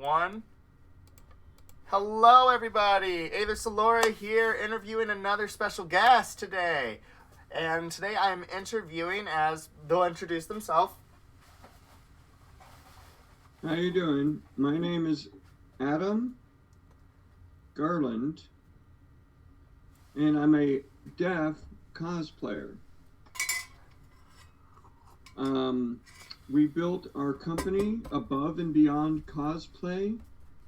One. Hello, everybody. Ava Salora here, interviewing another special guest today. And today I am interviewing, as they'll introduce themselves. How you doing? My name is Adam Garland, and I'm a deaf cosplayer. We built our company above and beyond cosplay,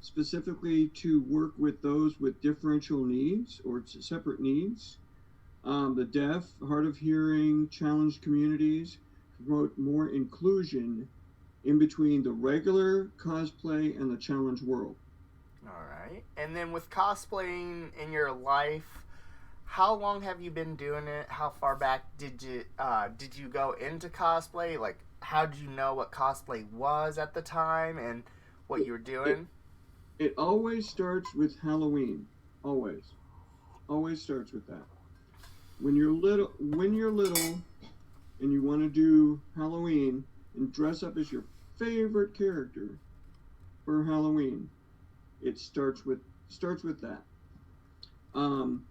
specifically to work with those with differential needs or separate needs, the deaf, hard of hearing, challenged communities, to promote more inclusion in between the regular cosplay and the challenge world. All right. And then with cosplaying in your life, how long have you been doing it? How far back did you go into cosplay? Like, how did you know what cosplay was at the time and what you were It, doing? it always starts with Halloween. Always. Always starts with that. When you're little and you want to do Halloween and dress up as your favorite character for Halloween, it starts with that. Um,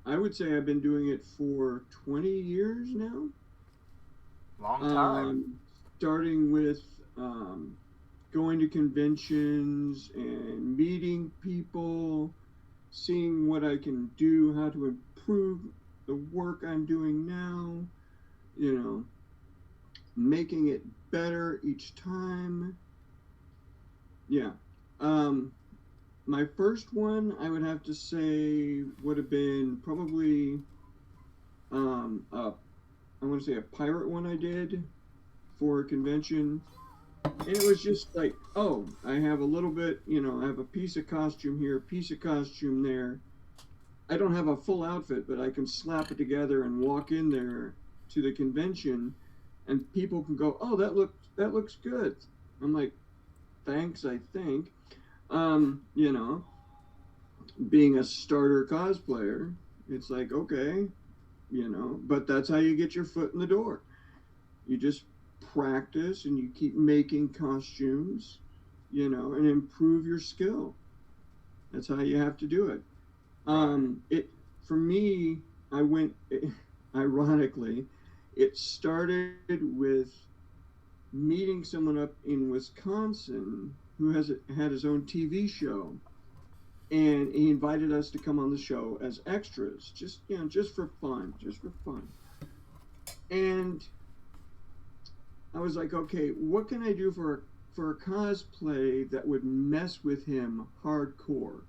I would say I've been doing it for 20 years now. Long time. Um, Starting with going to conventions and meeting people, seeing what I can do, how to improve the work I'm doing now, you know, making it better each time. Yeah. Um, my first one, I would have to say, would have been probably a I want to say a pirate one I did for a convention. And it was just like, oh, I have a little bit, I have a piece of costume here, a piece of costume there. I don't have a full outfit, but I can slap it together and walk in there to the convention, and people can go, oh, that looks good. I'm like, thanks, I think. Um, you know, Being a starter cosplayer, it's like, okay, but that's how you get your foot in the door. You just practice and you keep making costumes, and improve your skill. That's how you have to do it. Right. It for me, I went ironically, it started with meeting someone up in Wisconsin who had his own TV show, and he invited us to come on the show as extras, just for fun, And I was like, okay, what can I do for a cosplay that would mess with him hardcore?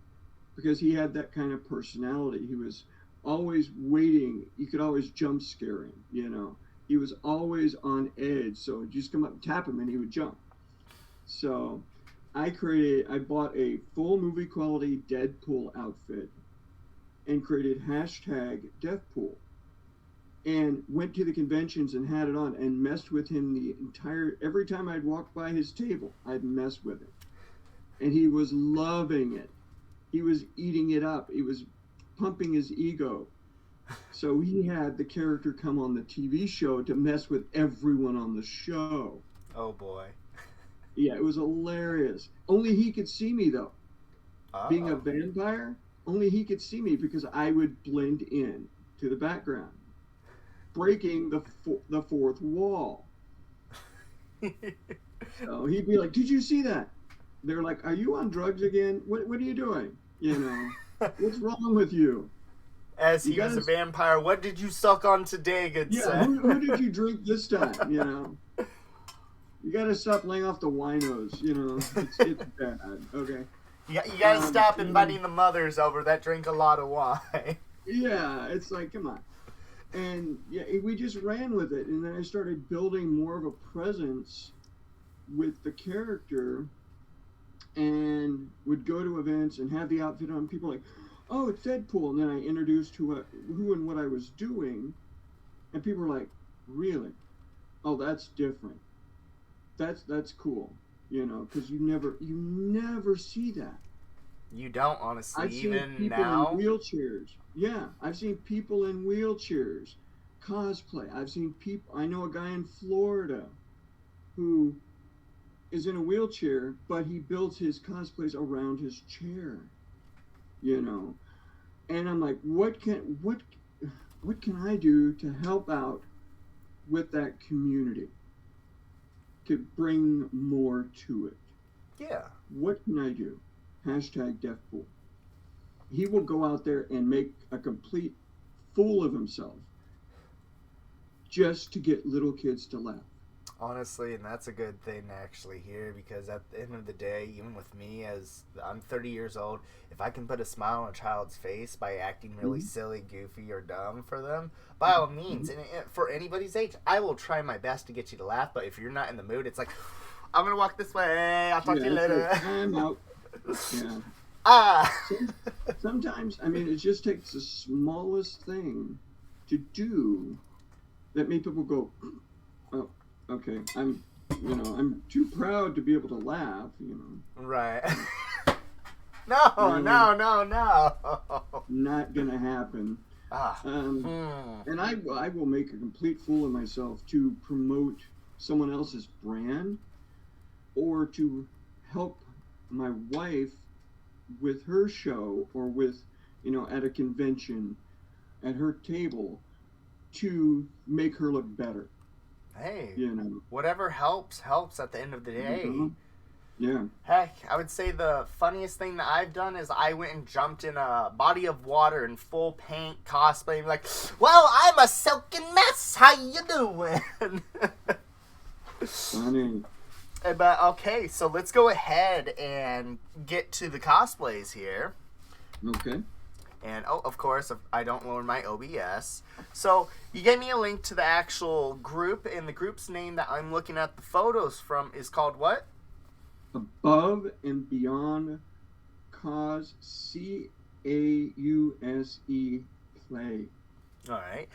Because he had that kind of personality. He was always waiting. You could always jump scare him. He was always on edge. So you just come up and tap him and he would jump. So I bought a full movie quality Deadpool outfit and created hashtag Deathpool and went to the conventions and had it on and messed with him every time I'd walk by his table, I'd mess with him. And he was loving it. He was eating it up. He was pumping his ego. So he had the character come on the TV show to mess with everyone on the show. Oh boy. Yeah, it was hilarious. Only he could see me though. Being a Oh. vampire, only he could see me because I would blend in to the background, breaking the fourth wall. So he'd be like, "Did you see that?" They're like, "Are you on drugs again? What are you doing? What's wrong with you? As You he was gotta, a vampire, what did you suck on today, good yeah. sir? Who did you drink this time? You gotta stop laying off the winos. It's bad. Okay. You gotta stop And inviting the mothers over that drink a lot of wine. yeah, it's like, come on. And yeah, we just ran with it, and then I started building more of a presence with the character, and would go to events and have the outfit on. People like, oh, it's Deadpool, and then I introduced who and what I was doing, and people were like, really? Oh, that's different. That's cool, because you never see that. You don't, honestly, I've seen even people in now. wheelchairs. Yeah, I've seen people in wheelchairs cosplay. I've seen people. I know a guy in Florida who is in a wheelchair, but he builds his cosplays around his chair, you know. And I'm like, what can I do to help out with that community? To bring more to it. Yeah. What can I do? Hashtag Deathpool. He will go out there and make a complete fool of himself just to get little kids to laugh. Honestly, and that's a good thing to actually hear, because at the end of the day, even with me, as I'm 30 years old, if I can put a smile on a child's face by acting really silly, goofy, or dumb for them, by all means, and for anybody's age, I will try my best to get you to laugh. But if you're not in the mood, it's like, I'm gonna walk this way, I'll talk to you later. Like, I'm out. Yeah. Sometimes, I mean, it just takes the smallest thing to do that make people go, oh, okay, I'm too proud to be able to laugh, you know. Right. No. Not gonna happen. And I will make a complete fool of myself to promote someone else's brand, or to help my wife with her show, or with, you know, at a convention, at her table, to make her look better. Hey, you know, whatever helps at the end of the day. Yeah. Heck, I would say the funniest thing that I've done is I went and jumped in a body of water in full paint cosplay, like, well, I'm a silken mess, how you doing? Funny. But okay, so let's go ahead and get to the cosplays here. Okay. And, oh, of course, I don't lower my OBS. So, you gave me a link to the actual group, and the group's name that I'm looking at the photos from is called what? Above and Beyond Cause, CAUSE Play. Alright.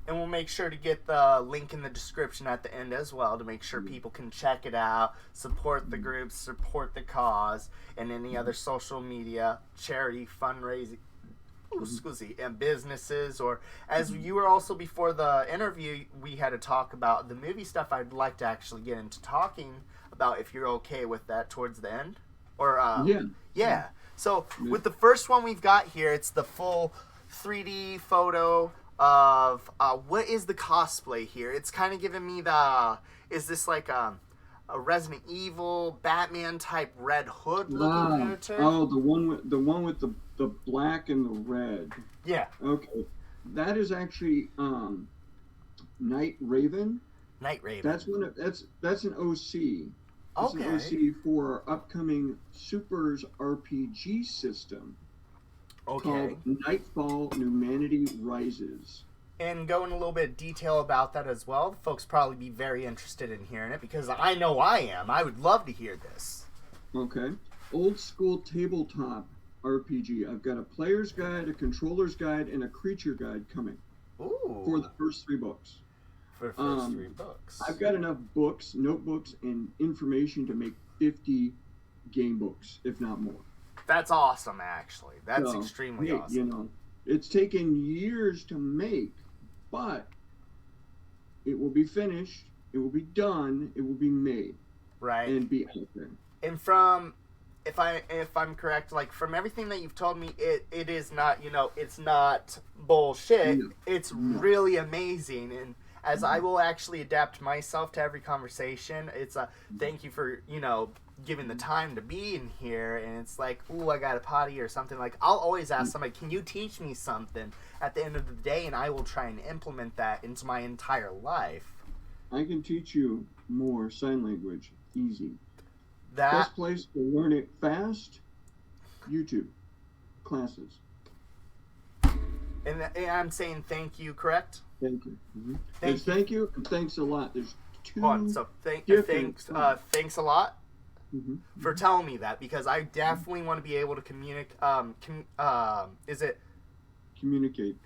And we'll make sure to get the link in the description at the end as well, to make sure people can check it out, support the group, support the cause, and any other social media, charity, fundraising, and businesses. Or, as you were also before the interview, we had to talk about the movie stuff. I'd like to actually get into talking about, if you're okay with that, towards the end. Or yeah. So with the first one we've got here, it's the full 3D photo of what is the cosplay here. It's kind of giving me is this like a Resident Evil Batman type Red Hood looking character? Oh, the one with the black and the red. Yeah. Okay, that is actually Night Raven. Night Raven. That's an OC. It's an OC for our upcoming Supers RPG system. Okay. Called Nightfall Humanity Rises. And go in a little bit of detail about that as well. Folks probably be very interested in hearing it, because I know I am. I would love to hear this. Okay. Old school tabletop RPG. I've got a player's guide, a controller's guide, and a creature guide coming. Ooh. For the first 3 books. For the first 3 books. I've got enough books, notebooks, and information to make 50 game books, if not more. That's awesome, actually. That's extremely awesome. You know, it's taken years to make, but it will be finished, it will be done, it will be made. Right. And be out there. And from, if I'm correct, like, from everything that you've told me, it is not, you know, it's not bullshit. No. It's really amazing. And as I will actually adapt myself to every conversation, it's a thank you for, you know, giving the time to be in here. And it's like, ooh, I got a potty or something. Like, I'll always ask somebody, can you teach me something at the end of the day? And I will try and implement that into my entire life. I can teach you more sign language. Easy. Best place to learn it fast, YouTube classes. And I'm saying thank you, correct? Thank you. Thank you and thanks a lot. There's 2 so thanks a lot for telling me that, because I definitely want to be able to communicate. Is it communicate?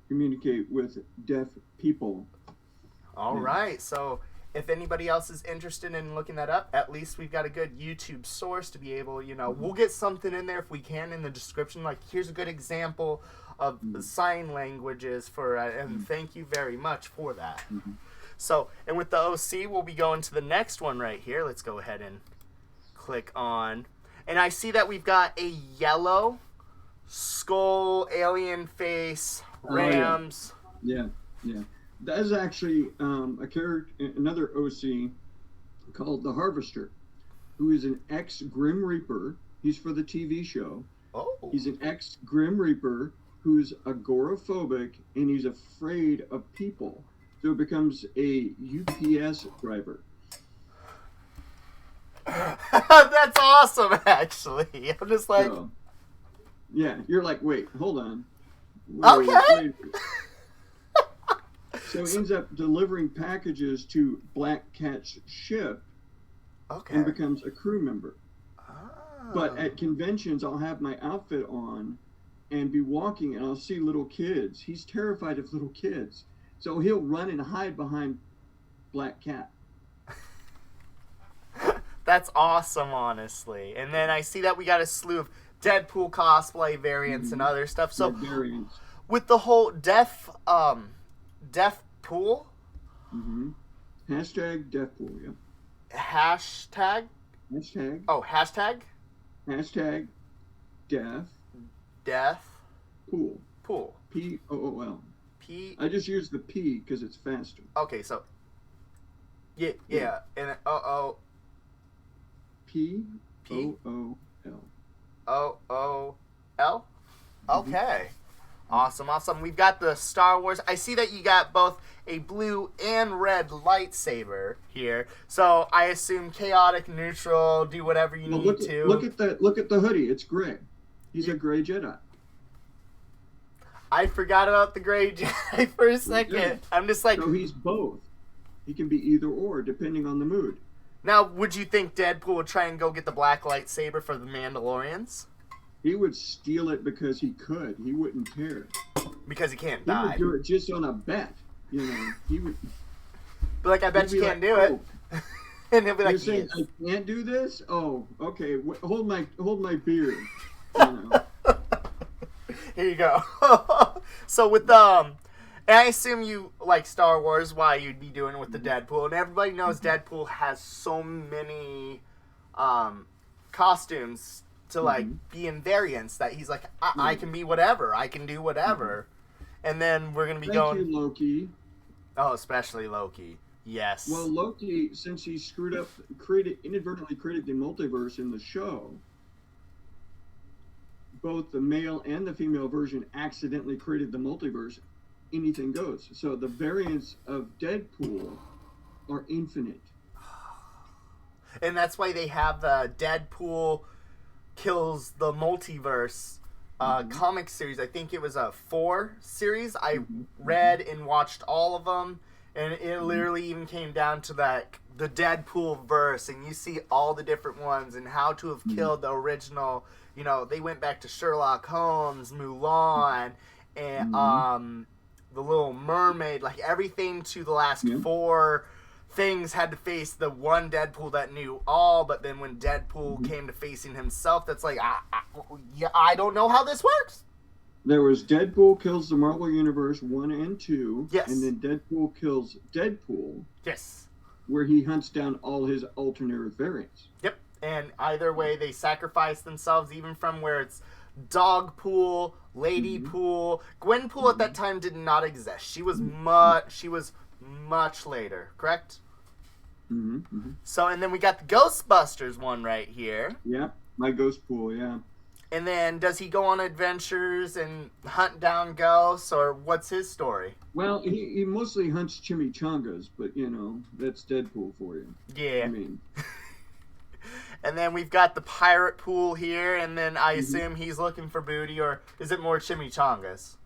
Communicate with deaf people. All right. So if anybody else is interested in looking that up, at least we've got a good YouTube source to be able, you know, we'll get something in there if we can in the description. Like, here's a good example of sign languages for, and thank you very much for that. So, and with the OC, we'll be going to the next one right here. Let's go ahead and click on. And I see that we've got a yellow skull, alien face, rams. Yeah. That is actually a character, another OC called the Harvester, who is an ex-Grim Reaper. He's for the TV show. Oh. He's an ex-Grim Reaper who's agoraphobic, and he's afraid of people. So it becomes a UPS driver. That's awesome, actually. I'm just like... So, yeah, you're like, wait, hold on. Okay. So he ends up delivering packages to Black Cat's ship and becomes a crew member. But at conventions, I'll have my outfit on and be walking, and I'll see little kids. He's terrified of little kids. So he'll run and hide behind Black Cat. That's awesome, honestly. And then I see that we got a slew of Deadpool cosplay variants and other stuff. So with the whole deaf pool. Hashtag Deathpool, yeah. Hashtag. Oh, hashtag. Hashtag Death. Pool. POOL. I just use the P because it's faster. Okay, so. Yeah, and POOL. OOL. Okay. Awesome. We've got the Star Wars. I see that you got both a blue and red lightsaber here. So I assume chaotic, neutral, do whatever you need to. Look at the hoodie. It's gray. He's a gray Jedi. I forgot about the gray Jedi for a second. Yeah. I'm just like... So he's both. He can be either or, depending on the mood. Now, would you think Deadpool would try and go get the black lightsaber for the Mandalorians? He would steal it because he could. He wouldn't care. Because he can't die. He would do it just on a bet. You know, he would... But like, I bet you can't do it. And he'll be like, saying, I can't do this? Oh, okay. Hold my beer. You know. Here you go. So with and I assume you like Star Wars, why you'd be doing it with the Deadpool, and everybody knows Deadpool has so many costumes to like be in variants that he's like, I can be whatever, I can do whatever. And then we're gonna be Thank you, Loki. Oh, especially Loki. Yes. Well, Loki, since he screwed up, inadvertently created the multiverse in the show, both the male and the female version accidentally created the multiverse. Anything goes. So the variants of Deadpool are infinite. And that's why they have the Deadpool kills the multiverse comic series. I think it was a 4 series. I read and watched all of them, and it literally even came down to that the Deadpool verse, and you see all the different ones and how to have killed the original. You know, they went back to Sherlock Holmes, Mulan, and the Little Mermaid. Like everything to the last 4 things had to face the one Deadpool that knew all. But then when Deadpool came to facing himself, that's like, I don't know how this works. There was Deadpool kills the Marvel Universe 1 and 2. Yes. And then Deadpool kills Deadpool. Yes. Where he hunts down all his alternate variants. Yep. And either way, they sacrifice themselves, even from where it's Dogpool, Ladypool. Gwenpool at that time did not exist. She was much later, correct? So, and then we got the Ghostbusters one right here. Yeah, my Ghostpool, yeah. And then, does he go on adventures and hunt down ghosts, or what's his story? Well, he mostly hunts chimichangas, but, you know, that's Deadpool for you. Yeah. I mean... And then we've got the pirate pool here, and then I assume he's looking for booty, or is it more chimichangas?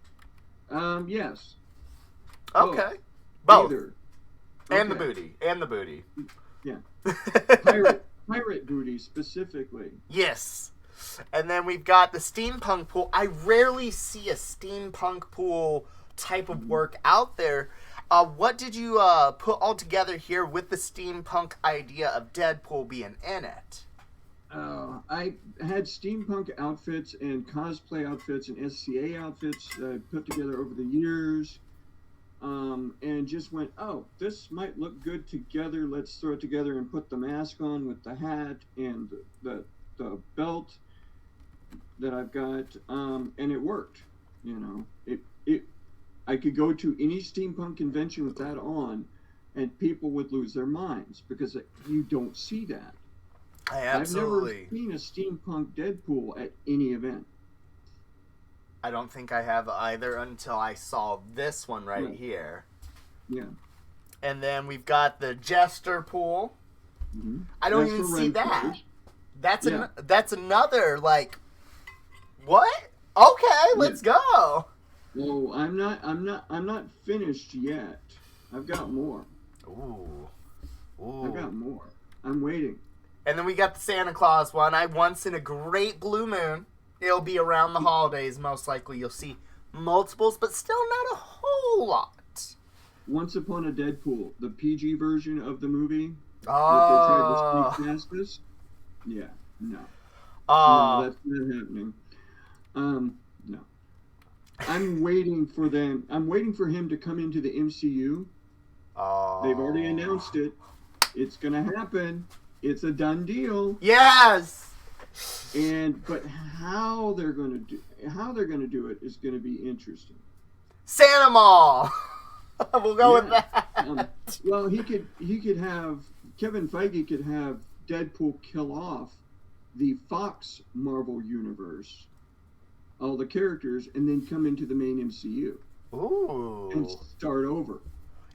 Yes. Okay. Both. Either. And the booty. And the booty. Yeah. Pirate booty, specifically. Yes. And then we've got the steampunk pool. I rarely see a steampunk pool type of work out there. What did you put all together here with the steampunk idea of Deadpool being in it? I had steampunk outfits and cosplay outfits and SCA outfits that I put together over the years. and just went, oh, this might look good together. Let's throw it together and put the mask on with the hat and the belt that I've got, and it worked. You know, I could go to any steampunk convention with that on, and people would lose their minds because you don't see that. Absolutely. I've never seen a steampunk Deadpool at any event. I don't think I have either until I saw this one right here. Yeah. And then we've got the Jester pool. Mm-hmm. I don't even see that. That's another, like, what? Okay, let's go. Well, I'm not finished yet. I've got more. Ooh. I've got more. I'm waiting. And then we got the Santa Claus one. Once in a great blue moon. It'll be around the holidays, most likely. You'll see multiples, but still not a whole lot. Once Upon a Deadpool, the PG version of the movie. Oh. That they tried to sneak past us. Yeah, no. Oh. No, that's not happening. No. I'm waiting for them. I'm waiting for him to come into the MCU. Oh. They've already announced it. It's gonna happen. It's a done deal. Yes. But how they're gonna do it is gonna be interesting. Santa Mall. We'll go with that. Well, he could have Kevin Feige could have Deadpool kill off the Fox Marvel universe, all the characters, and then come into the main MCU. Ooh. And start over.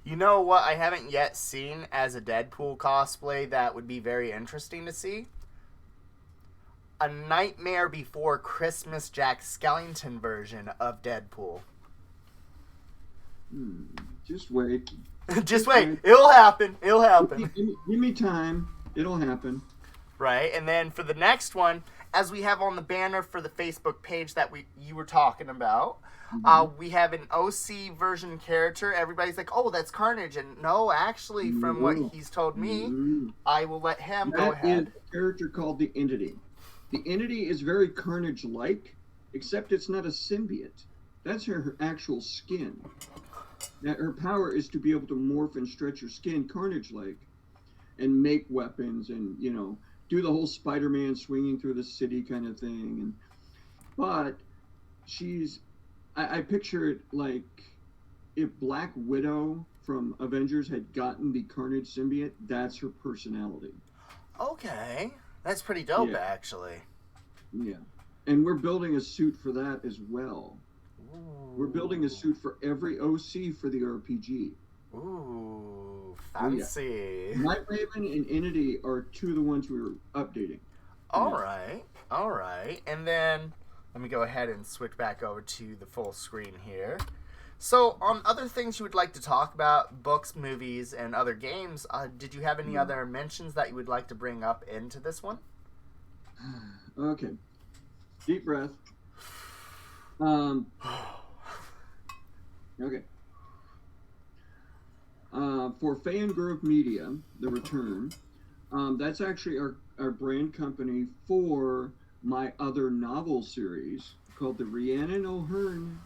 You know what I haven't yet seen as a Deadpool cosplay that would be very interesting to see? A Nightmare Before Christmas Jack Skellington version of Deadpool. Just wait. Just wait. It'll happen. It'll happen. Give me time. It'll happen. Right, and then for the next one, as we have on the banner for the Facebook page that you were talking about, we have an OC version character. Everybody's like, oh, that's Carnage. And no, actually, from what he's told me, I will let him go ahead. That is a character called the Entity. The Entity is very Carnage-like, except it's not a symbiote. That's her actual skin. Now, her power is to be able to morph and stretch her skin Carnage-like and make weapons and, do the whole Spider-Man swinging through the city kind of thing. But I picture it like if Black Widow from Avengers had gotten the Carnage symbiote, that's her personality. Okay. That's pretty dope, actually. Yeah. And we're building a suit for that as well. Ooh. We're building a suit for every OC for the RPG. Ooh, fancy. Night Raven and Entity are two of the ones we were updating. All right. And then let me go ahead and switch back over to the full screen here. So, on other things you would like to talk about, books, movies, and other games, did you have any other mentions that you would like to bring up into this one? Okay. Deep breath. Okay. For Fangrove Media, The Return, that's actually our brand company for my other novel series called the Rhiannon O'Hearn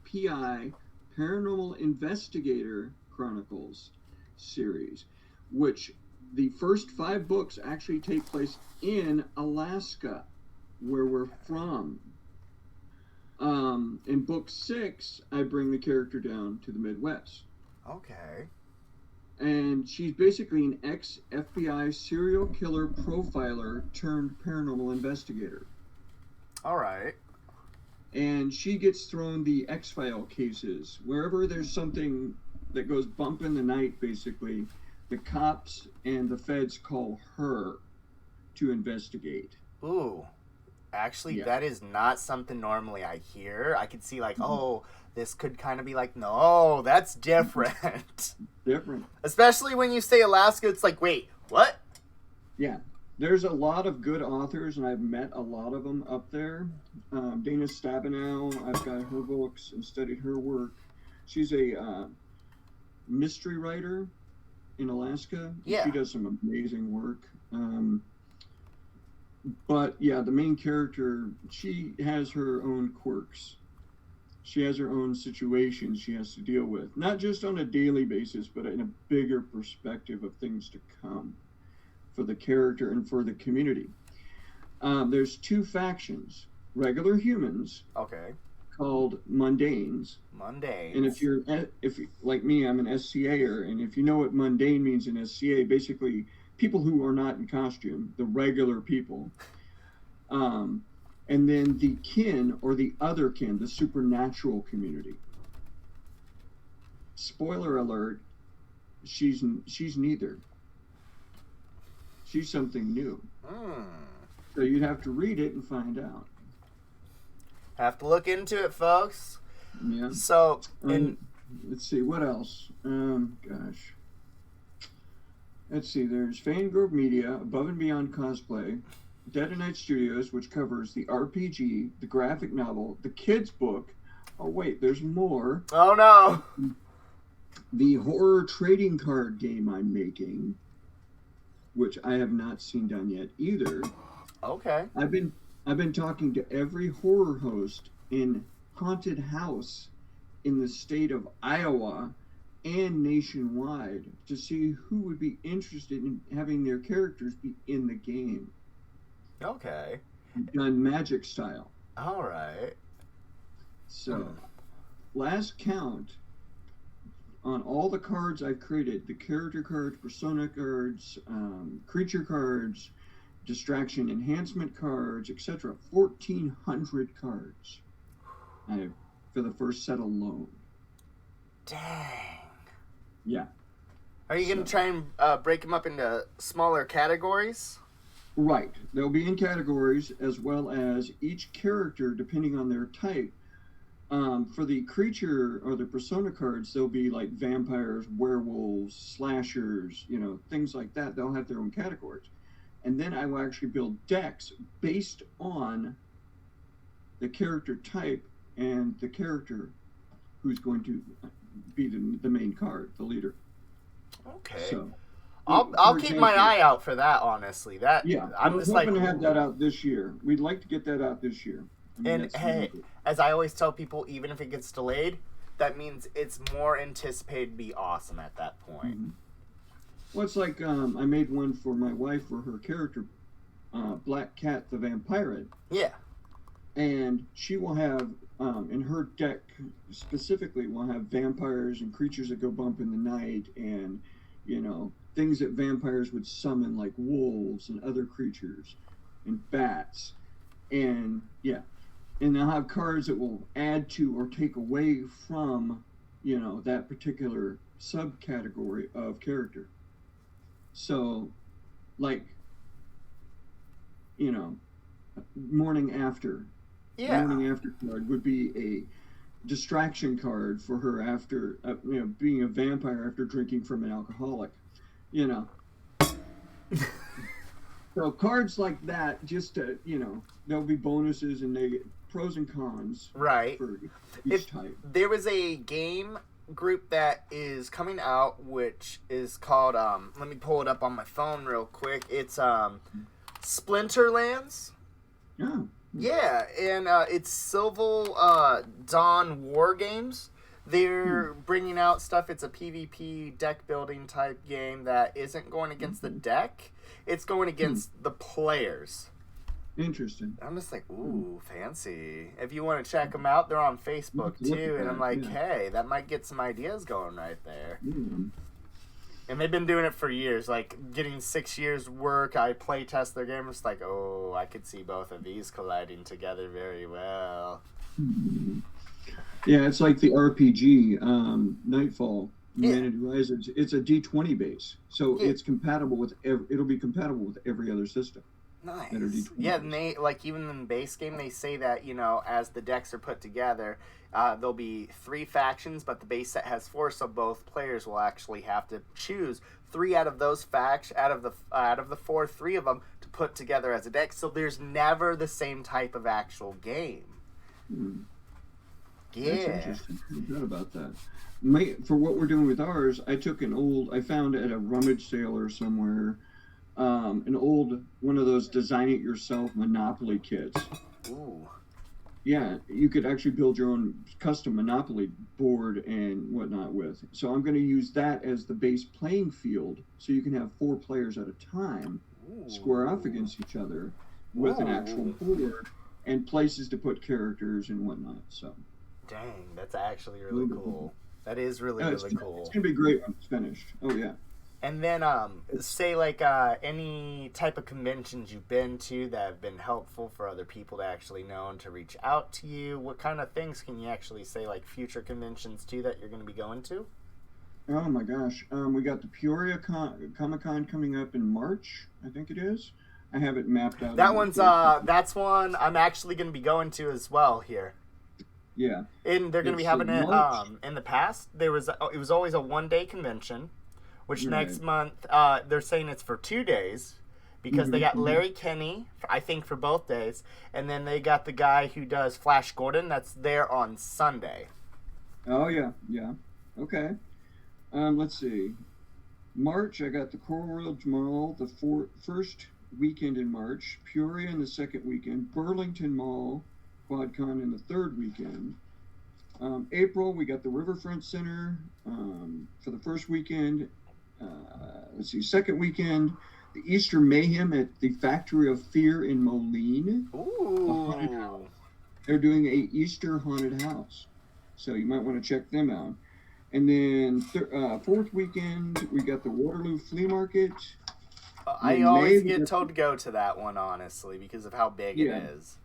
P.I. Paranormal Investigator Chronicles series, which the first 5 books actually take place in Alaska, where we're from. In book 6, I bring the character down to the Midwest. Okay. And she's basically an ex-FBI serial killer profiler turned paranormal investigator. All right. And she gets thrown the X-File cases. Wherever there's something that goes bump in the night, basically, the cops and the feds call her to investigate. Ooh. Actually, that is not something normally I hear. I could see oh, this could kind of be like, no, that's different. Different. Especially when you say Alaska, it's like, wait, what? Yeah. There's a lot of good authors, and I've met a lot of them up there. Dana Stabenow, I've got her books and studied her work. She's a mystery writer in Alaska. Yeah. She does some amazing work. But, yeah, the main character, she has her own quirks. She has her own situations she has to deal with, not just on a daily basis, but in a bigger perspective of things to come for the character and for the community. There's two factions: regular humans, Okay. called mundanes. Mondays. And if like me, I'm an SCAer, and if you know what mundane means in SCA, basically people who are not in costume, the regular people. And then the kin or the other kin, the supernatural community. Spoiler alert, she's neither. She's something new. So you'd have to read it and find out. Have to look into it, folks. Yeah. So, let's see, what else? Gosh. Let's see, there's Fangrove Media, Above and Beyond Cosplay, Dead of Night Studios, which covers the RPG, the graphic novel, the kids' book. Oh, wait, there's more. Oh, no. The horror trading card game I'm making, which I have not seen done yet either. Okay. I've been talking to every horror host in haunted house in the state of Iowa and nationwide to see who would be interested in having their characters be in the game. Okay. Done magic style. All right. So, last count on all the cards I've created, the character cards, persona cards, creature cards, distraction enhancement cards, etc. 1,400 cards for the first set alone. Dang. Yeah. Are you going to try and break them up into smaller categories? Right. They'll be in categories, as well as each character, depending on their type. For the creature or the persona cards, they'll be like vampires, werewolves, slashers, things like that. They'll have their own categories. And then I will actually build decks based on the character type and the character who's going to be the main card, the leader. Okay. So, I'll keep my eye out for that, honestly. I'm just hoping to have that out this year. We'd like to get that out this year. And hey, as I always tell people, even if it gets delayed, that means it's more anticipated to be awesome at that point. Mm-hmm. Well, it's like I made one for my wife for her character, Black Cat the Vampire. Yeah. And she will have, in her deck specifically, will have vampires and creatures that go bump in the night and, things that vampires would summon, like wolves and other creatures and bats. And, yeah. And they'll have cards that will add to or take away from, that particular subcategory of character. So, like, Morning After. Yeah. Morning After card would be a distraction card for her after, being a vampire after drinking from an alcoholic. So cards like that, just to, there'll be bonuses and pros and cons. Right. For each type. There was a game group that is coming out, which is called, let me pull it up on my phone real quick. It's Splinterlands. Oh. Yeah, and it's Civil Dawn War Games. They're bringing out stuff. It's a PvP deck building type game that isn't going against the deck. It's going against the players. Interesting. I'm just like, ooh, fancy. If you want to check them out, they're on Facebook too. And I'm like, hey, that might get some ideas going right there. Mm. And they've been doing it for years, like getting 6 years work. I play test their game. It's like, oh, I could see both of these colliding together very well. Yeah, it's like the RPG, Nightfall, Humanity Rises. It's a D20 base, so it's compatible with it'll be compatible with every other system. Nice. Yeah, and they, like, even in the base game, they say that, as the decks are put together, there'll be 3 factions, but the base set has 4, so both players will actually have to choose 3 out of those out of the 4, 3 of them to put together as a deck. So there's never the same type of actual game. Yeah. That's interesting. I forgot about that. For what we're doing with ours, I found at a rummage sale or somewhere, an old one of those design it yourself Monopoly kits. Ooh. Yeah, you could actually build your own custom Monopoly board and whatnot with. So I'm going to use that as the base playing field, so you can have 4 players at a time square off Ooh. against each other with an actual Ooh. board and places to put characters and whatnot. So Dang, that's actually a really little bit cool. That is really, it's really it's cool. gonna be great when it's finished. Oh yeah. And then, say like any type of conventions you've been to that have been helpful for other people to actually know and to reach out to you. What kind of things can you actually say, like future conventions too, that you're going to be going to? Oh my gosh. We got the Peoria Comic Con coming up in March, I think it is. I have it mapped out That on my one's Facebook. that's one I'm actually going to be going to as well here. Yeah. And they're going to be It's having it March. in the past. It was always a 1 day convention, which Right. next month they're saying it's for 2 days because they got Larry Kenny, I think, for both days, and then they got the guy who does Flash Gordon that's there on Sunday. Oh yeah, yeah. Okay. Let's see. March, I got the Coral Ridge Mall the first weekend in March, Peoria in the second weekend, Burlington Mall, QuadCon in the third weekend. April, we got the Riverfront Center for the first weekend. Let's see, second weekend, the Easter Mayhem at the Factory of Fear in Moline. A haunted house. Ooh. They're doing a Easter haunted house, so you might want to check them out. And then fourth weekend, we got the Waterloo Flea Market. And I then May, always we get got, told to go to that one, honestly, because of how big it yeah. is.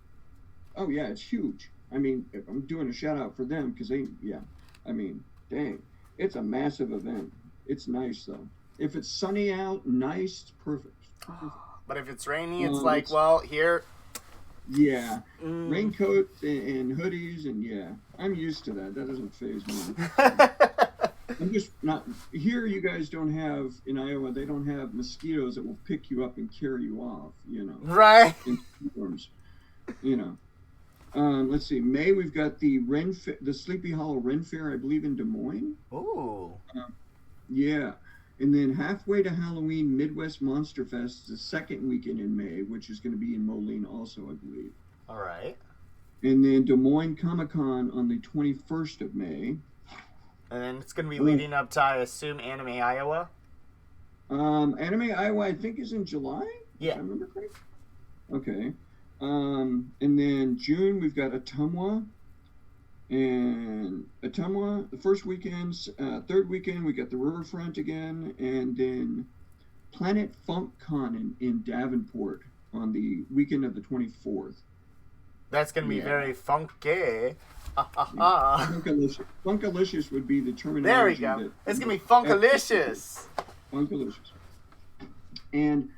Oh yeah, it's huge. I mean, I'm doing a shout out for them because yeah. I mean, dang, it's a massive event. It's nice though. If it's sunny out, nice, it's perfect. Perfect. But if it's rainy, it's like, It's well, here. yeah, Mm. raincoats and hoodies, and yeah, I'm used to that. That doesn't phase me. I'm just not here. You guys don't have in Iowa. They don't have mosquitoes that will pick you up and carry you off. Right. In storms. You know. Let's see. May we've got the the Sleepy Hollow Ren Fair, I believe, in Des Moines. Ooh. Yeah, and then halfway to Halloween, Midwest Monster Fest is the second weekend in May, which is going to be in Moline also, I believe. All right. And then Des Moines Comic Con on the 21st of May. And then it's going to be leading up to, I assume, Anime Iowa? Anime Iowa, I think, is in July. Yeah. If I remember correctly. Okay. And then June, we've got Ottumwa. And Ottumwa, the first weekend, third weekend, we got the Riverfront again. And then Planet Funk Con in Davenport on the weekend of the 24th. That's going to be Yeah. very funky. Funkalicious. Funkalicious would be the terminology. There we go. It's going to be funkalicious. Funkalicious. And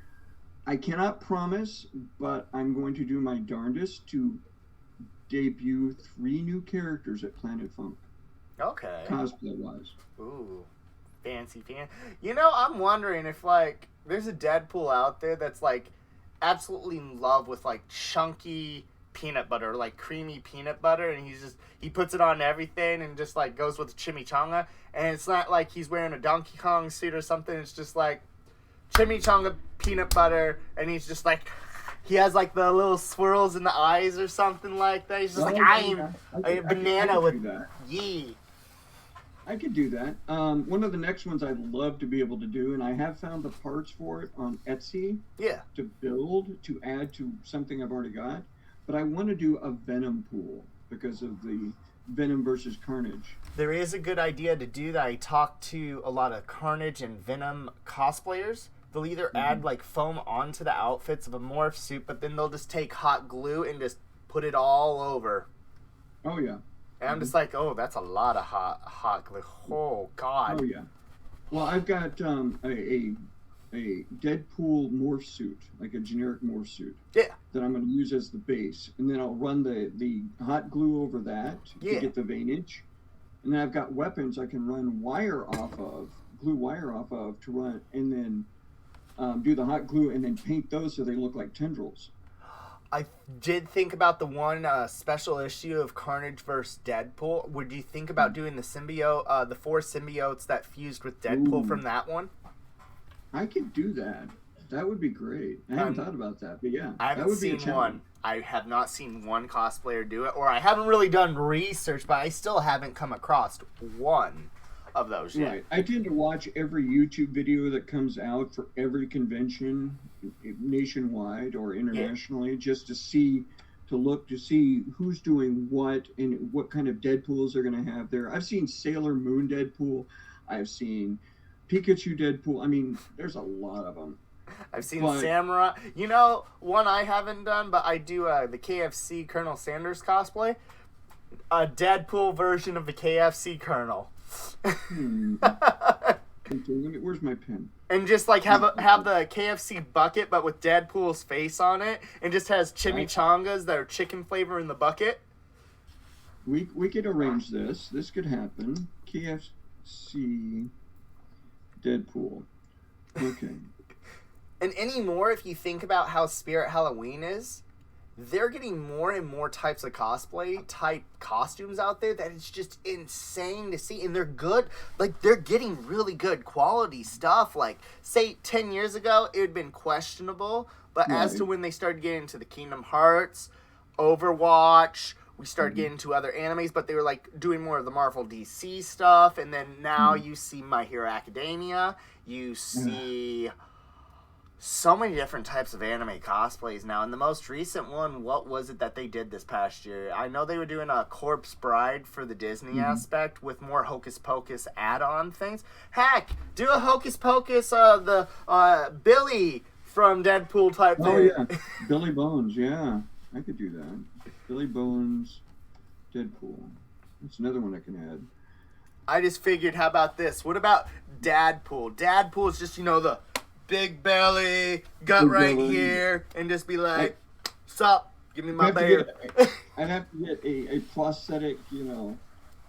I cannot promise, but I'm going to do my darndest to debut 3 new characters at Planet Funk, Okay. cosplay wise. Ooh. Fancy. You know, I'm wondering if, like, there's a Deadpool out there that's, like, absolutely in love with, like, chunky peanut butter, like creamy peanut butter, and he puts it on everything and just, like, goes with chimichanga. And it's not like he's wearing a Donkey Kong suit or something. It's just, like, chimichanga peanut butter, and he's just, like, he has, like, the little swirls in the eyes or something like that. He's just like, I'm a banana with yee. I could do that. One of the next ones I'd love to be able to do, and I have found the parts for it on Etsy Yeah. to build, to add to something I've already got. But I want to do a Venom pool because of the Venom versus Carnage. There is a good idea to do that. I talked to a lot of Carnage and Venom cosplayers. They'll either add like foam onto the outfits of a morph suit, but then they'll just take hot glue and just put it all over. Oh, yeah. And I'm just like, oh, that's a lot of hot glue. Oh, God. Oh, yeah. Well, I've got a Deadpool morph suit, like a generic morph suit. Yeah. That I'm going to use as the base. And then I'll run the hot glue over that to get the veinage. And then I've got weapons I can run glue wire off of to run, and then do the hot glue and then paint those so they look like tendrils. I did think about the one special issue of Carnage vs. Deadpool. Would you think about doing the symbiote, the 4 symbiotes that fused with Deadpool from that one? I could do that. That would be great. I haven't thought about that, but yeah, I that haven't would be a seen challenge. one. I have not seen one cosplayer do it, or I haven't really done research, but I still haven't come across one of those yet. Right. I tend to watch every YouTube video that comes out for every convention nationwide or internationally, just to see who's doing what and what kind of Deadpools they're going to have there. I've seen Sailor Moon Deadpool. I've seen Pikachu Deadpool. I mean, there's a lot of them. I've seen Samurai. You know, one I haven't done, but I do the KFC Colonel Sanders cosplay. A Deadpool version of the KFC Colonel. Where's my pen? And just like have the KFC bucket, but with Deadpool's face on it, and just has chimichangas that are chicken flavor in the bucket. We could arrange this. This could happen. KFC Deadpool. Okay. And anymore, if you think about how Spirit Halloween is, they're getting more and more types of cosplay type costumes out there that it's just insane to see. And they're good. Like, they're getting really good quality stuff. Like, say 10 years ago, it would have been questionable. But as to when they started getting into the Kingdom Hearts, Overwatch, we started getting into other animes, but they were like doing more of the Marvel DC stuff. And then now you see My Hero Academia. You see so many different types of anime cosplays now. And the most recent one, what was it that they did this past year? I know they were doing a Corpse Bride for the Disney aspect with more Hocus Pocus add-on things. Heck, do a Hocus Pocus, the Billy from Deadpool type thing. Oh, yeah. Billy Bones, yeah. I could do that. Billy Bones, Deadpool. That's another one I can add. I just figured, how about this? What about Dadpool? Dadpool is just, you know, the big belly, gut big right belly here, and just be like, sup, give me my bear. I'd have to get a prosthetic, you know,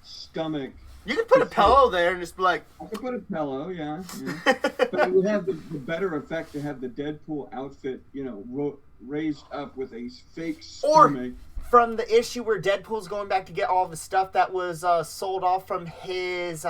stomach. You could put a pillow there and just be like... I could put a pillow, yeah. But it would have the better effect to have the Deadpool outfit, you know, raised up with a fake stomach. Or from the issue where Deadpool's going back to get all the stuff that was sold off from his...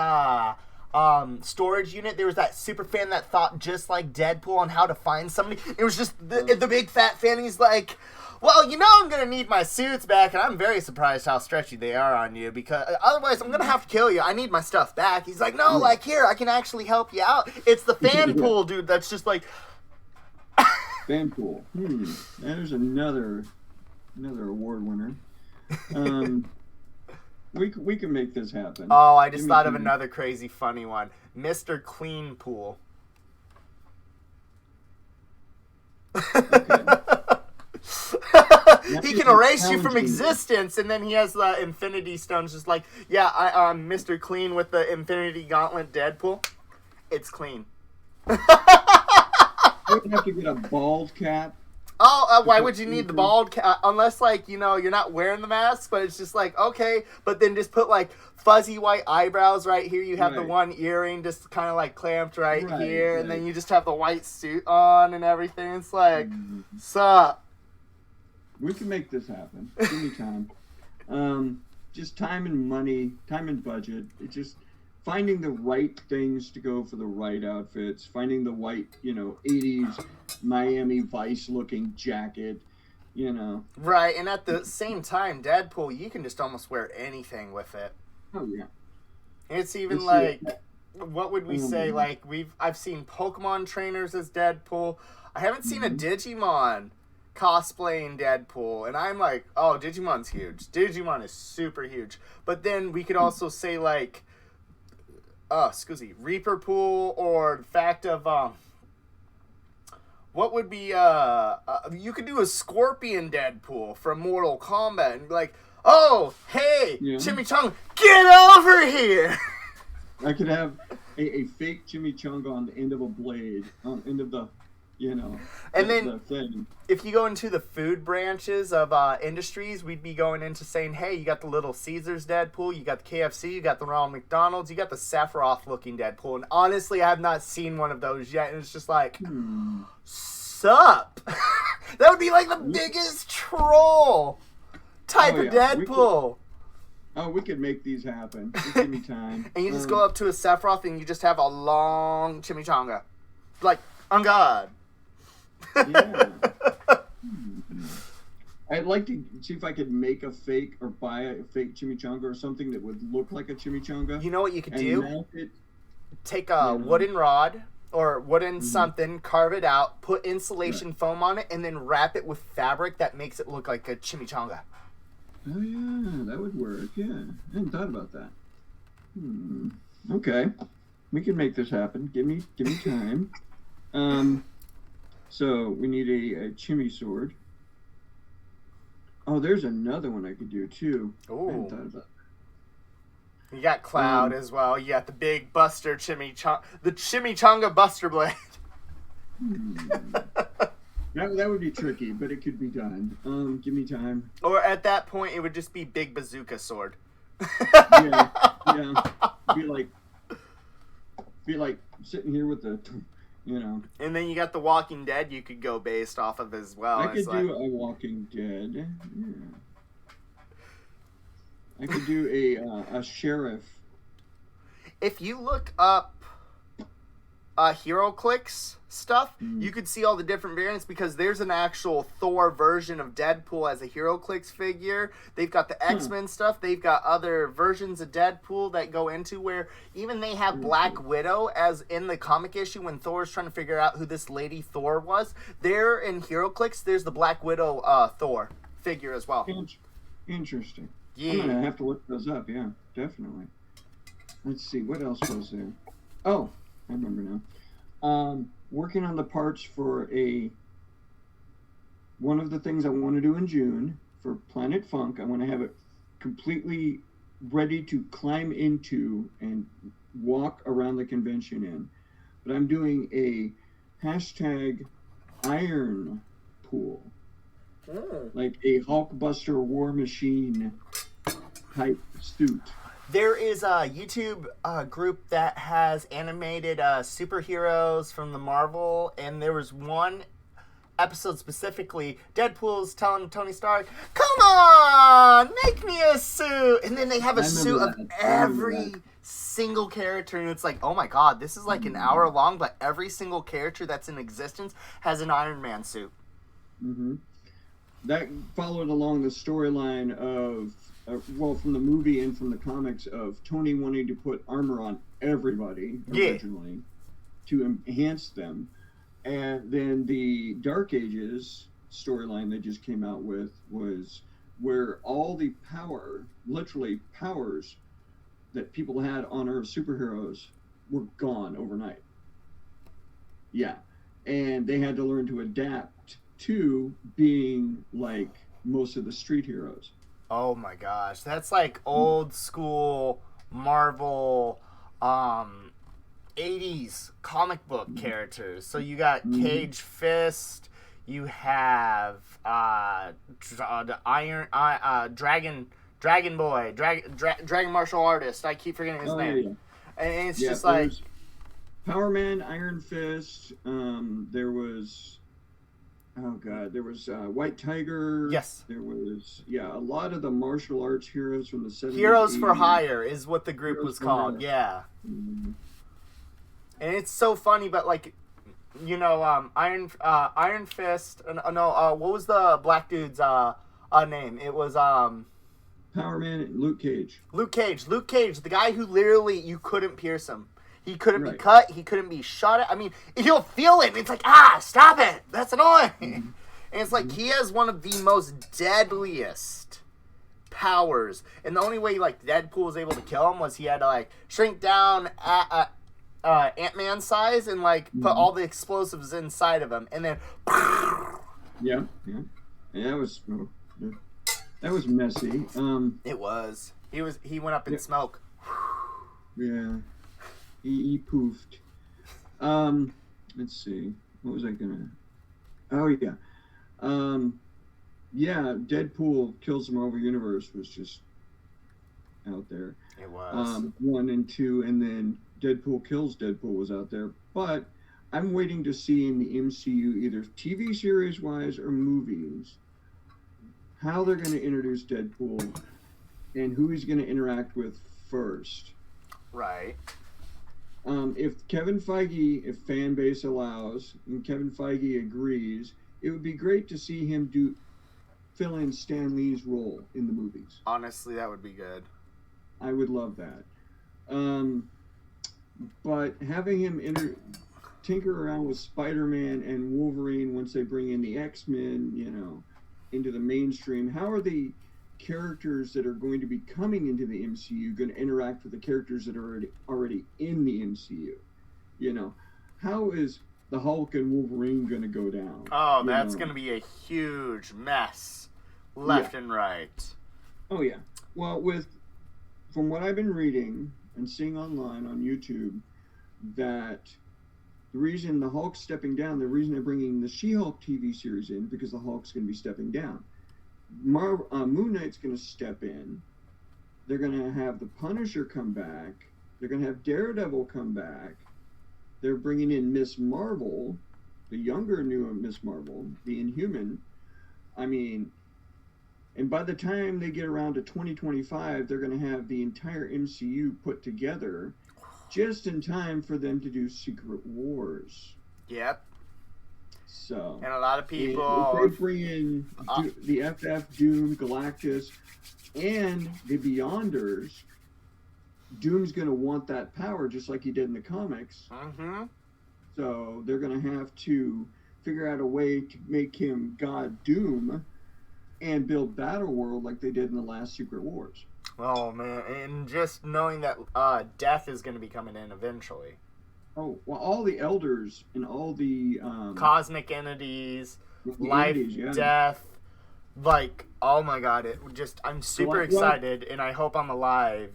storage unit, there was that super fan that thought just like Deadpool on how to find somebody. It was just the big fat fan. He's like, well, you know, I'm gonna need my suits back, and I'm very surprised how stretchy they are on you, because otherwise I'm gonna have to kill you. I need my stuff back. He's like, no, like, here, I can actually help you out. It's the fan pool dude that's just like fan pool. There's another award winner. We can make this happen. Oh, I just thought of another crazy funny one. Mr. Clean Pool. Okay. He can erase you from existence, and then he has the Infinity Stones. Just like, yeah, I'm Mr. Clean with the Infinity Gauntlet Deadpool. It's clean. You would have to get a bald cap. Oh, why would you need the bald cap? Unless, like, you know, you're not wearing the mask, but it's just like, okay. But then just put, like, fuzzy white eyebrows right here. You have the one earring just kind of, like, clamped right here. And then you just have the white suit on and everything. It's like, sup? We can make this happen. Give me time. Just time and money, time and budget. It's just finding the right things to go for the right outfits. Finding the white, you know, 80s Miami Vice looking jacket, you know. Right, and at the same time, Deadpool, you can just almost wear anything with it. Oh yeah. It's even what would we say? Like, I've seen Pokemon trainers as Deadpool. I haven't seen a Digimon cosplaying Deadpool, and I'm like, oh, Digimon's huge. Digimon is super huge. But then we could also say, like, Reaper Pool, or the fact of what would be you could do a Scorpion Deadpool from Mortal Kombat and be like, oh, hey, Chimichanga, get over here. I could have a fake Chimichanga on the end of a blade, on the end of the, you know, and then the thing. If you go into the food branches of industries, we'd be going into saying, hey, you got the Little Caesars Deadpool, you got the KFC, you got the Ronald McDonald's, you got the Sephiroth-looking Deadpool. And honestly, I have not seen one of those yet. And it's just like, sup? That would be like the biggest troll type of Deadpool. We could make these happen. Just give me time. And you just go up to a Sephiroth and you just have a long chimichanga. Like, on God. Yeah. I'd like to see if I could make a fake or buy a fake chimichanga or something that would look like a chimichanga. You know what you could and do? Mount it, Take a you wooden rod or wooden Mhm. something, carve it out, put insulation Right. foam on it, and then wrap it with fabric that makes it look like a chimichanga. Oh yeah, that would work. Yeah, I hadn't thought about that. Okay, we can make this happen. Give me time. So we need a chimmy sword. Oh, there's another one I could do too. I hadn't thought Ooh. about You got Cloud as well. You got the big Buster chimichanga, the chimichanga Buster blade. that would be tricky, but it could be done. Give me time. Or at that point, it would just be big bazooka sword. Yeah. Be like sitting here with the, And then you got the Walking Dead you could go based off of as well. I could do a Walking Dead. Yeah. I could do a sheriff. If you look up HeroClix stuff, you could see all the different variants because there's an actual Thor version of Deadpool as a HeroClix figure. They've got the X-Men stuff. They've got other versions of Deadpool that go into where even they have Black Widow as in the comic issue when Thor's trying to figure out who this lady Thor was. There in HeroClix, there's the Black Widow Thor figure as well. Interesting. Yeah. I'm going to have to look those up. Yeah, definitely. Let's see. What else was there? Oh, I remember now. Working on the parts for one of the things I want to do in June for Planet Funk. I want to have it completely ready to climb into and walk around the convention in. But I'm doing a hashtag iron pool. Like a Hulkbuster War Machine type suit. There is a YouTube group that has animated superheroes from the Marvel, and there was one episode specifically. Deadpool's telling Tony Stark, "Come on, make me a suit," and then they have a suit of every single character, and it's like, oh my god, this is like an hour long, but every single character that's in existence has an Iron Man suit. Mm-hmm. That followed along the storyline of, from the movie and from the comics of Tony wanting to put armor on everybody originally to enhance them. And then the Dark Ages storyline they just came out with was where all the literally powers that people had on Earth, superheroes, were gone overnight. Yeah. And they had to learn to adapt to being like most of the street heroes. Oh my gosh, that's like old school Marvel 80s comic book characters. So you got Cage Fist, you have the Dragon Boy, Dragon Martial Artist. I keep forgetting his name. Yeah. And it's just like Power Man, Iron Fist, there was White Tiger. Yes. There was, a lot of the martial arts heroes from the 70s. Heroes 80s. for Hire is what the group was called. Yeah. Mm-hmm. And it's so funny, but like, Iron Fist. What was the black dude's name? It was Power Man and Luke Cage. Luke Cage, the guy who literally you couldn't pierce him. He couldn't be cut. He couldn't be shot at. I mean, you'll feel it. And it's like, stop it. That's annoying. Mm-hmm. And it's like he has one of the most deadliest powers. And the only way like Deadpool was able to kill him was he had to like shrink down Ant-Man size and like put all the explosives inside of him, and then. Yeah, that was messy. It was. He went up in smoke. Yeah. He poofed. Let's see. What was I gonna? Oh yeah. Deadpool Kills the Marvel Universe was just out there. It was 1 and 2, and then Deadpool Kills Deadpool was out there. But I'm waiting to see in the MCU, either TV series wise or movies, how they're going to introduce Deadpool and who he's going to interact with first. Right. If Kevin Feige, if fan base allows, and Kevin Feige agrees, it would be great to see him do fill in Stan Lee's role in the movies. Honestly, that would be good. I would love that. But having him tinker around with Spider-Man and Wolverine once they bring in the X-Men, into the mainstream, how are the characters that are going to be coming into the MCU going to interact with the characters that are already in the MCU? How is the Hulk and Wolverine going to go down? Oh, that's going to be a huge mess, left and right. Oh yeah. Well, from what I've been reading and seeing online on YouTube, that the reason the Hulk's stepping down, the reason they're bringing the She-Hulk TV series in, because the Hulk's going to be stepping down. Moon Knight's going to step in. They're going to have the Punisher come back. They're going to have Daredevil come back. They're bringing in Miss Marvel, the younger new Miss Marvel, the Inhuman. I mean, and by the time they get around to 2025, they're going to have the entire MCU put together just in time for them to do Secret Wars. Yep. So, and a lot of people... If they bring in the FF, Doom, Galactus, and the Beyonders, Doom's going to want that power just like he did in the comics. Mm-hmm. So they're going to have to figure out a way to make him God Doom and build Battleworld like they did in the last Secret Wars. Oh, man. And just knowing that Death is going to be coming in eventually. Oh, well, all the Elders and all the... cosmic entities, life, death... Like, oh my god, I'm super excited, and I hope I'm alive,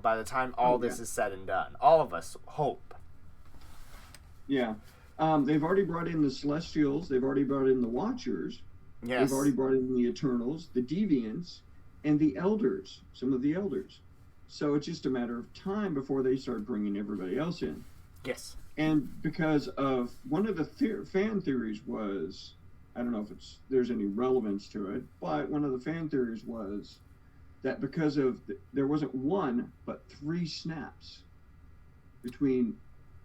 by the time all this is said and done. All of us hope. Yeah. They've already brought in the Celestials, they've already brought in the Watchers, yes. They've already brought in the Eternals, the Deviants, and the Elders, some of the Elders. So it's just a matter of time before they start bringing everybody else in. Yes. And because of, one of the fan theories was... I don't know if there's any relevance to it, but one of the fan theories was that because of there wasn't one but 3 snaps between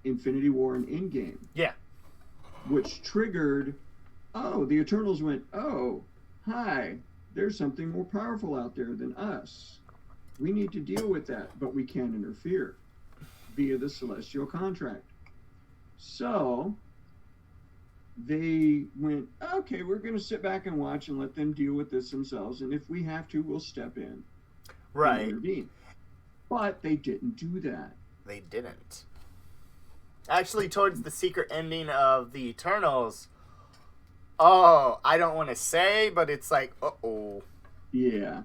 Infinity War and Endgame. Yeah. Which triggered, the Eternals went, hi, there's something more powerful out there than us. We need to deal with that, but we can't interfere via the Celestial contract. So... they went, okay, we're going to sit back and watch and let them deal with this themselves, and if we have to, we'll step in. Right. And intervene. But they didn't do that. They didn't. Actually, towards the secret ending of the Eternals, I don't want to say, but it's like, uh-oh. Yeah.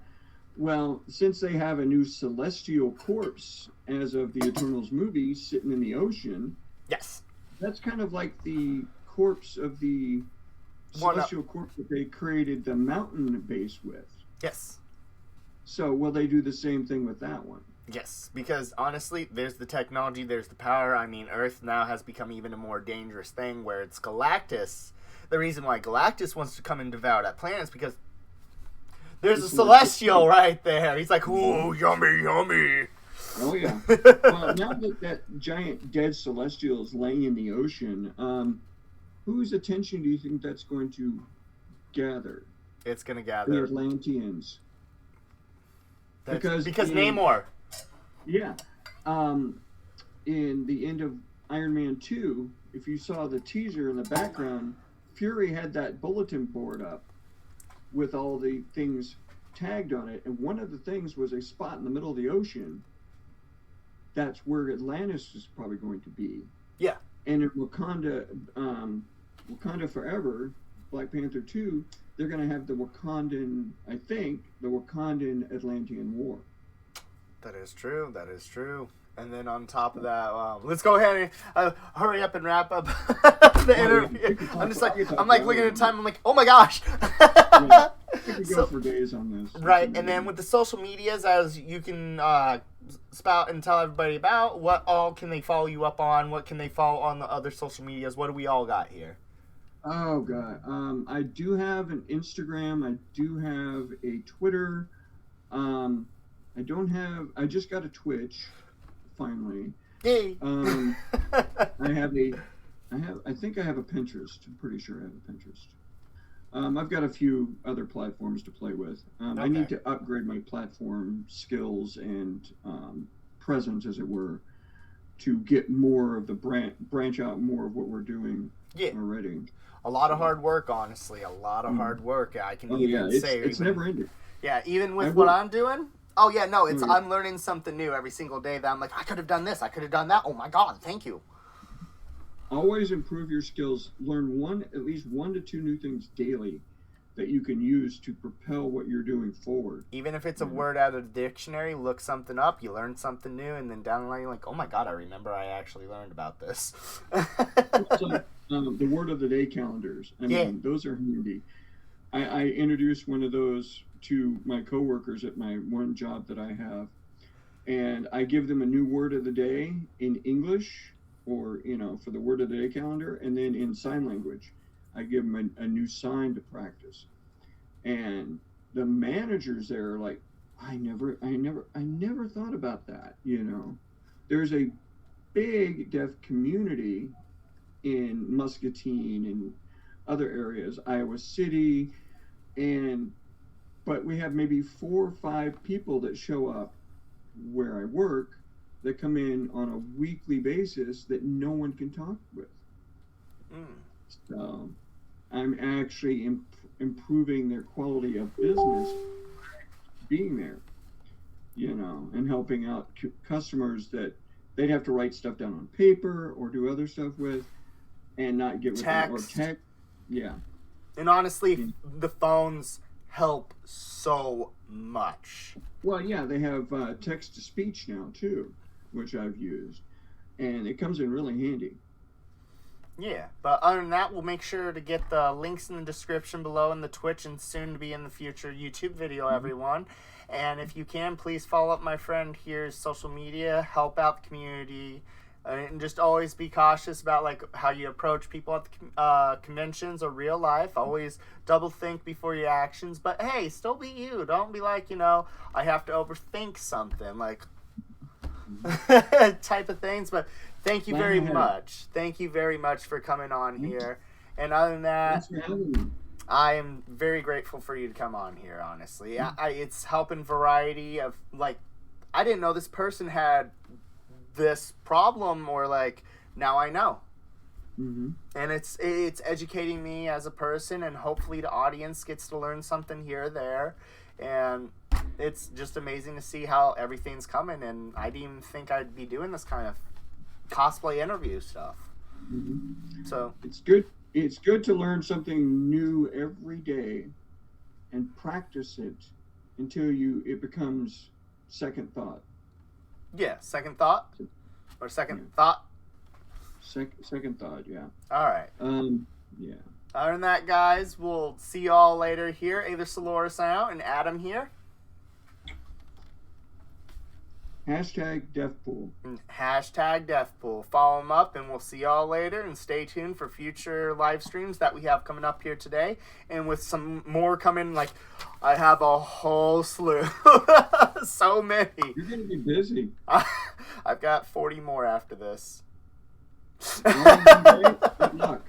Well, since they have a new celestial corpse as of the Eternals movie sitting in the ocean. Yes. That's kind of like the corpse of the celestial corpse that they created the mountain base with. Yes. So will they do the same thing with that one? Yes, because honestly, there's the technology, there's the power. I mean, Earth now has become even a more dangerous thing where it's Galactus. The reason why Galactus wants to come and devour that planet is because there's a celestial right there. He's like, ooh, yummy, yummy. Oh, yeah. Well, now that giant dead celestial is laying in the ocean, whose attention do you think that's going to gather? It's going to gather the Atlanteans. Because Namor. Yeah. In the end of Iron Man 2, if you saw the teaser in the background, Fury had that bulletin board up with all the things tagged on it, and one of the things was a spot in the middle of the ocean. That's where Atlantis is probably going to be. Yeah. And in Wakanda Forever, Black Panther 2, they're going to have the Wakandan Atlantean War. That is true. That is true. And then on top of that, let's go ahead and hurry up and wrap up the interview. I'm just like, looking at the time. I'm like, oh my gosh. Yeah, we could go for days on this. Right. And then with the social medias, as you can spout and tell everybody about, what all can they follow you up on? What can they follow on the other social medias? What do we all got here? Oh, God. I do have an Instagram. I do have a Twitter. I just got a Twitch, finally. Yay. I think I have a Pinterest. I'm pretty sure I have a Pinterest. I've got a few other platforms to play with. I need Okay. to upgrade my platform skills and presence, as it were, to get more of the branch out more of what we're doing Yeah. already. A lot of So, hard work, honestly. A lot of hard work. I can oh yeah, even say, it's even never ending. yeah, even I with what work. I'm doing. Oh yeah, no, Oh it's yeah. I'm learning something new every single day that I'm like, I could have done this, I could have done that. Oh my god, thank you. Always improve your skills. Learn at least 1 to 2 new things daily that you can use to propel what you're doing forward. Even if it's a You know? word out of the dictionary, look something up, you learn something new, and then down the line you're like, oh my god, I remember I actually learned about this. It's like the word of the day calendars. I Yeah. mean, those are handy. I introduced one of those to my coworkers at my one job that I have, and I give them a new word of the day in English, or for the word of the day calendar, and then in sign language, I give them a new sign to practice. And the managers there are like, I never thought about that. There's a big deaf community in Muscatine and other areas, Iowa City, and but we have maybe 4 or 5 people that show up where I work that come in on a weekly basis that no one can talk with. Mm. So I'm actually improving their quality of business being there, and helping out customers that they'd have to write stuff down on paper or do other stuff with and not get with them, or Text. tech. Yeah. And honestly, Yeah. the phones help so much. Well, yeah, they have text to speech now too, which I've used, and it comes in really handy. Yeah, but other than that, we'll make sure to get the links in the description below in the Twitch and soon to be in the future YouTube video, everyone. And if you can, please follow up my friend here's social media, help out the community, and just always be cautious about like how you approach people at the conventions or real life. Always double think before your actions. But hey, still be you. Don't be like, I have to overthink something like type of things. But thank you Plan very ahead. much. Thank you very much for coming on here. And other than that, Thanks for having me. I am very grateful for you to come on here, honestly. It's helping variety of, like, I didn't know this person had this problem, or, like, now I know. Mm-hmm. And it's educating me as a person, and hopefully the audience gets to learn something here or there. And it's just amazing to see how everything's coming, and I didn't even think I'd be doing this kind of cosplay interview stuff. Mm-hmm. So It's good. It's good to learn something new every day and practice it until it becomes second thought. yeah, second thought or second Yeah. thought. Second thought, yeah. All right. Yeah. Other than that, guys, we'll see you all later here. Either Soloris out and Adam here. #Deathpool. And #Deathpool. Follow them up, and we'll see y'all later. And stay tuned for future live streams that we have coming up here today. And with some more coming, like, I have a whole slew. So many. You're going to be busy. I've got 40 more after this. Well, good luck.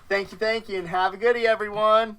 Thank you, and have a goodie, everyone.